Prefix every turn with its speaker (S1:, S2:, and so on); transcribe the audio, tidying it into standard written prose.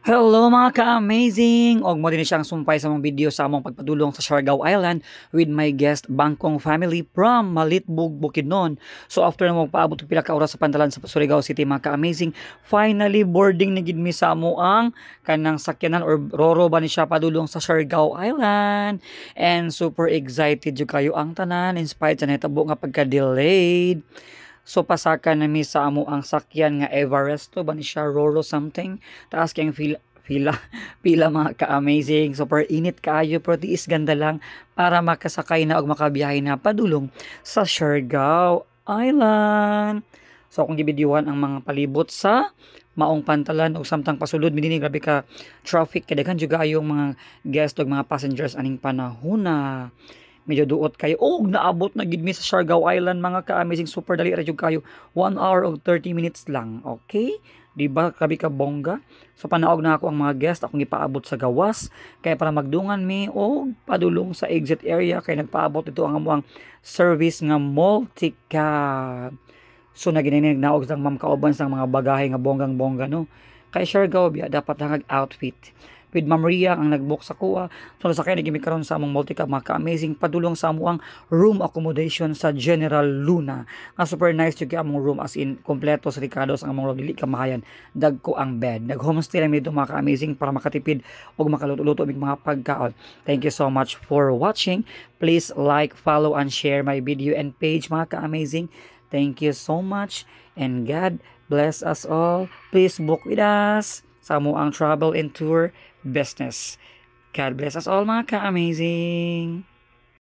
S1: Hello mga ka-amazing! Og mo din siyang sumpay sa mong video sa among pagpadulong sa Siargao Island with my guest Bangkong family from Malitbug, Bukidnon. So after na magpaabot og pila ka oras sa pantalan sa Surigao City mga ka-amazing, finally boarding na gid mi sa amo ang kanang sakyanan or roro ba ni siya padulong sa Siargao Island. And super excited jud kayo ang tanan in spite sa nahitabo nga pagka-delayed. So pasaka na mi sa amo ang sakyan nga Everesto ba ni siya Roro something. Taas kayong pila pila mga ka-amazing. Super init kaayo pero tiis ganda lang para makasakay na og makabiyahe na padulong sa Siargao Island. So akong gibidyuhan ang mga palibot sa maong pantalan o samtang pasulod mi dinhi grabe ka traffic kay daghan jud kayong mga guest ug mga passengers aning panahona. Medyo duot kayo. Naabot na gid mi sa Siargao Island mga ka-amazing. Super dali ra jud kayo. 1 hour og 30 minutes lang. Okay? Di ba kabi ka bongga? So panaog na ako ang mga guest akong ipaabot sa gawas kay para magdungan mi og padulong sa exit area kay nagpaabot ito ang amuang service nga multi-cab. So naginininig naog sang ma'am kauban sang mga bagahe nga bonggang-bongga no. Kay Siargao biya dapat hangag outfit with Ma'am Ria ang nag-book sa kuha. So nasakay na gimi karon sa among multi-cab mga ka-amazing padulong sa amuang room accommodation sa General Luna. Nga super nice jud kay among room as in kompleto sa Ricardo's ang among dili kamahayan. Dagko ang bed. Nag-homestay lang dito mga ka-amazing para makatipid og makaluto-luto og mga pagkaon. Thank you so much for watching. Please like, follow and share my video and page mga ka-amazing. Thank you so much and God bless us all. Please book with us sa amuang travel and tour business. God bless us all mga ka-amazing!